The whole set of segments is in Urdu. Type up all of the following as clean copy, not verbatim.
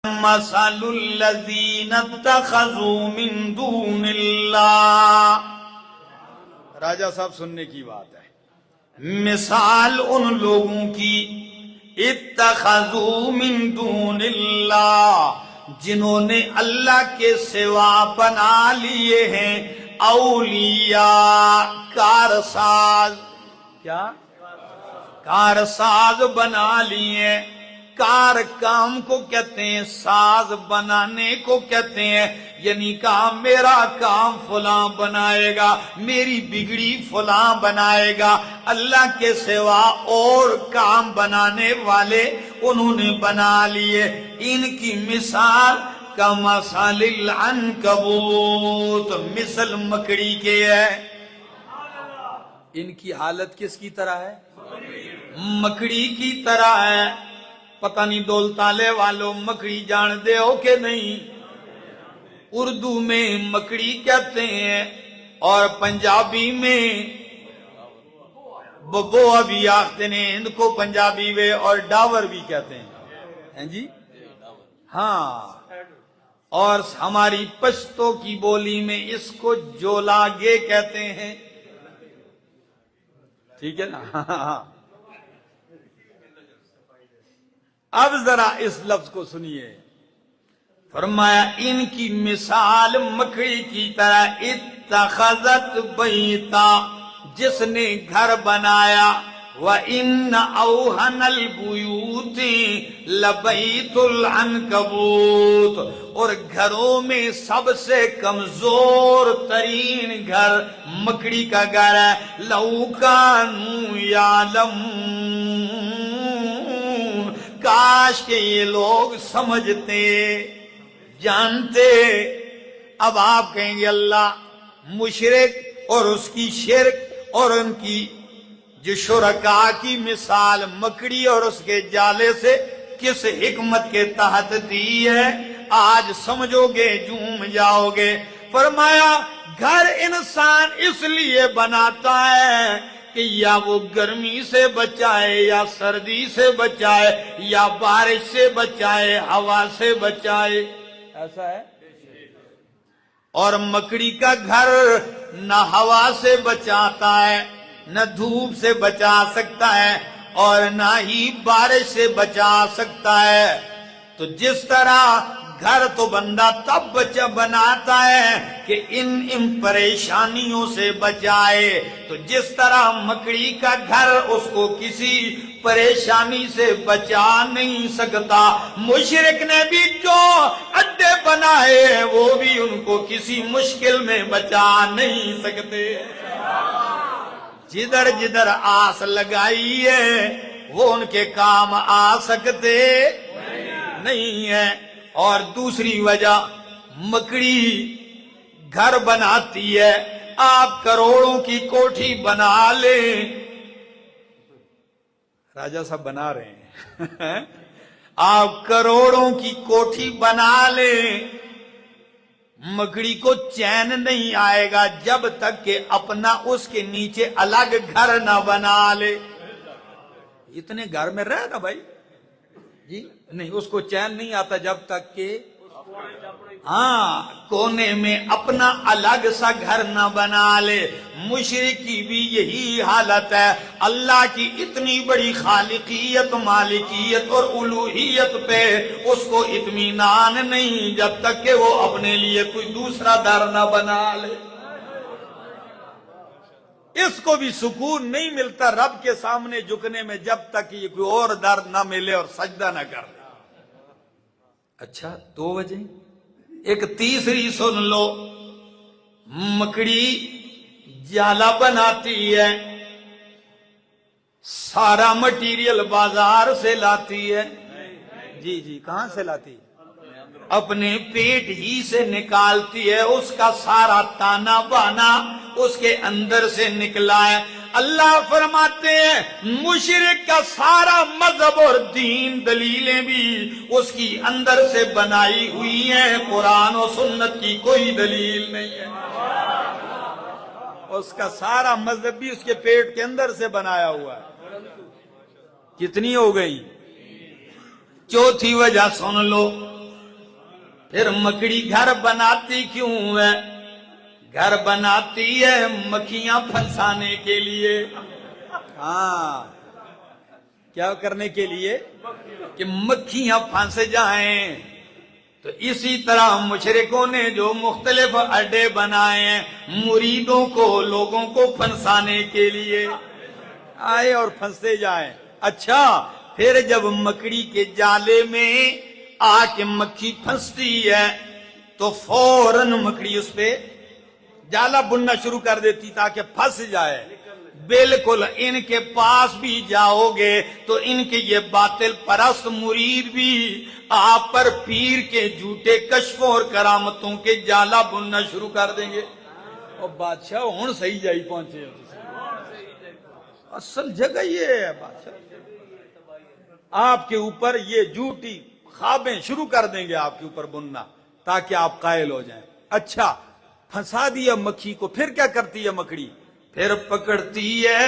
مثل الذین اتخذوا من دون اللہ. راجہ صاحب سننے کی بات ہے. مثال ان لوگوں کی اتخذوا من دون اللہ، جنہوں نے اللہ کے سوا بنا لیے ہیں اولیاء، کارساز. کیا کارساز بنا لیے؟ کار کام کو کہتے ہیں، ساز بنانے کو کہتے ہیں. یعنی کہا میرا کام فلاں بنائے گا، میری بگڑی فلاں بنائے گا. اللہ کے سوا اور کام بنانے والے انہوں نے بنا لیے. ان کی مثال کمثل العنکبوت، مثل مکڑی کے ہے. ان کی حالت کس کی طرح ہے؟ مکڑی کی طرح ہے. پتہ نہیں دولتالے والوں مکڑی جان دے ہو کہ نہیں؟ اردو میں مکڑی کہتے ہیں اور پنجابی میں ببوہ بھی آختے ہیں. ان کو پنجابی میں اور ڈاور بھی کہتے ہیں جی. ہاں، اور ہماری پشتو کی بولی میں اس کو جولاگے کہتے ہیں. ٹھیک ہے نا؟ اب ذرا اس لفظ کو سنیے. فرمایا ان کی مثال مکڑی کی طرح، اتخذت بیتا، جس نے گھر بنایا، وَإِنَّ أَوْهَنَ الْبُيُوتِ لَبَيْتُ الْعَنْكَبُوتِ، اور گھروں میں سب سے کمزور ترین گھر مکڑی کا گھر ہے. لَوْ كَانُوا يَعْلَمُونَ، کاش کہ یہ لوگ سمجھتے، جانتے. اب آپ کہیں گے اللہ مشرک اور اس کی شرک اور ان کی جو شرکاء کی مثال مکڑی اور اس کے جالے سے کس حکمت کے تحت دی ہے، آج سمجھو گے، جھوم جاؤ گے. فرمایا گھر انسان اس لیے بناتا ہے کہ یا وہ گرمی سے بچائے، یا سردی سے بچائے، یا بارش سے بچائے، ہوا سے بچائے. ایسا ہے. اور مکڑی کا گھر نہ ہوا سے بچاتا ہے، نہ دھوپ سے بچا سکتا ہے، اور نہ ہی بارش سے بچا سکتا ہے. تو جس طرح گھر تو بندہ تب بناتا ہے کہ ان پریشانیوں سے بچائے، تو جس طرح مکڑی کا گھر اس کو کسی پریشانی سے بچا نہیں سکتا. مشرک نے بھی جو اڈے بنائے وہ بھی ان کو کسی مشکل میں بچا نہیں سکتے. جدھر جدھر آس لگائی ہے وہ ان کے کام آ سکتے نہیں ہے. اور دوسری وجہ، مکڑی گھر بناتی ہے. آپ کروڑوں کی کوٹھی بنا لیں، راجہ صاحب بنا رہے ہیں آپ کروڑوں کی کوٹھی بنا لیں، مکڑی کو چین نہیں آئے گا جب تک کہ اپنا اس کے نیچے الگ گھر نہ بنا لے. اتنے گھر میں رہے نا بھائی جی، نہیں، اس کو چین نہیں آتا جب تک کہ کونے میں اپنا الگ سا گھر نہ بنا لے. مشرک کی بھی یہی حالت ہے. اللہ کی اتنی بڑی خالقیت، مالکیت اور الوہیت پہ اس کو اطمینان نہیں جب تک کہ وہ اپنے لیے کوئی دوسرا در نہ بنا لے. اس کو بھی سکون نہیں ملتا رب کے سامنے جھکنے میں جب تک یہ کوئی اور در نہ ملے اور سجدہ نہ کر لے. اچھا، دو وجہ. ایک تیسری سن لو. مکڑی جالا بناتی ہے، سارا مٹیریل بازار سے لاتی ہے. جی کہاں سے لاتی؟ اپنے پیٹ ہی سے نکالتی ہے. اس کا سارا تانا بانا اس کے اندر سے نکلا ہے. اللہ فرماتے ہیں مشرک کا سارا مذہب اور دین، دلیلیں بھی اس کی اندر سے بنائی ہوئی ہیں. قرآن و سنت کی کوئی دلیل نہیں ہے. اس کا سارا مذہب بھی اس کے پیٹ کے اندر سے بنایا ہوا ہے. کتنی ہو گئی؟ چوتھی وجہ سن لو. پھر مکڑی گھر بناتی کیوں ہے؟ گھر بناتی ہے مکھیاں پھنسانے کے لیے. ہاں، کیا کرنے کے لیے؟ کہ مکھیاں پھنس جائیں. تو اسی طرح مشرکوں نے جو مختلف اڈے بنائے ہیں مریدوں کو، لوگوں کو پھنسانے کے لیے، آئے اور پھنسے جائیں. اچھا، پھر جب مکڑی کے جالے میں آ کے مکھی پھنستی ہے تو فوراً مکڑی اس پہ جالا بننا شروع کر دیتی تاکہ پھنس جائے. بالکل ان کے پاس بھی جاؤ گے تو ان کے یہ باطل پرست مرید بھی آپ پر پیر کے جھوٹے کشفوں اور کرامتوں کے جالا بننا شروع کر دیں گے. اور بادشاہ ہوں صحیح جائی پہنچے، اصل جگہ یہ ہے بادشاہ. آپ کے اوپر یہ جھوٹی خوابیں شروع کر دیں گے آپ کے اوپر بننا تاکہ آپ قائل ہو جائیں. اچھا، پھنسا دیا مکھی کو، پھر کیا کرتی ہے مکڑی؟ پھر پکڑتی ہے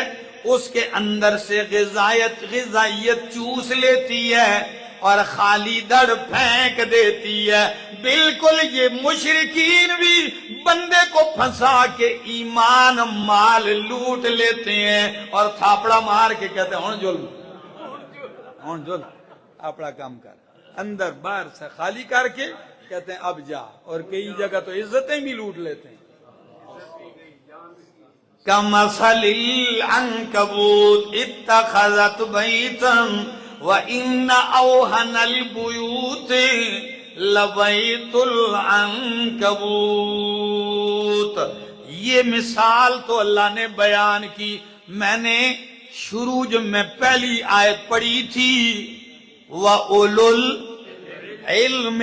اس کے اندر سے غذائیت چوس لیتی ہے اور خالی دڑ پھینک دیتی ہے. بالکل یہ مشرکین بھی بندے کو پھنسا کے ایمان مال لوٹ لیتے ہیں اور تھاپڑا مار کے کہتے ہیں ہون جل اپنا کام کر، اندر باہر سے خالی کر کے کہتے ہیں اب جا. اور کئی جگہ تو عزتیں بھی لوٹ لیتے ہیں. کمثل العنکبوت اتخذت بیتا وان اوہن البیوت لبیت العنکبوت. یہ مثال تو اللہ نے بیان کی. میں نے شروع جب میں پہلی آیت پڑھی تھی وَأُولُو الْعِلْمِ،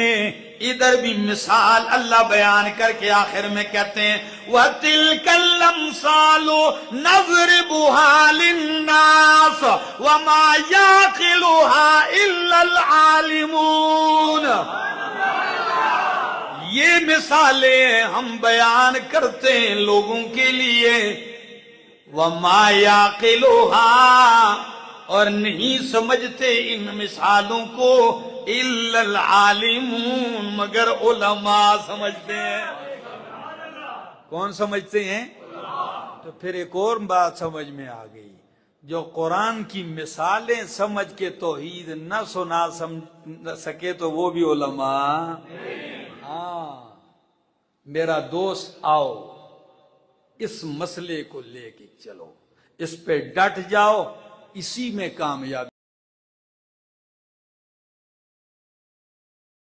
ادھر بھی مثال اللہ بیان کر کے آخر میں کہتے ہیں وَتِلْكَ الْأَمْثَالُ نَضْرِبُهَا لِلنَّاسِ وَمَا يَعْقِلُهَا إِلَّا الْعَالِمُونَ. یہ مثالیں ہم بیان کرتے ہیں لوگوں کے لیے. وَمَا يَعْقِلُهَا، اور نہیں سمجھتے ان مثالوں کو الا العالمون، مگر علماء سمجھتے ہیں. کون سمجھتے ہیں؟ تو پھر ایک اور بات سمجھ میں آ گئی، جو قرآن کی مثالیں سمجھ کے توحید نہ سنا سکے تو وہ بھی علماء. ہاں میرا دوست، آؤ اس مسئلے کو لے کے چلو، اس پہ ڈٹ جاؤ، اسی میں کامیابی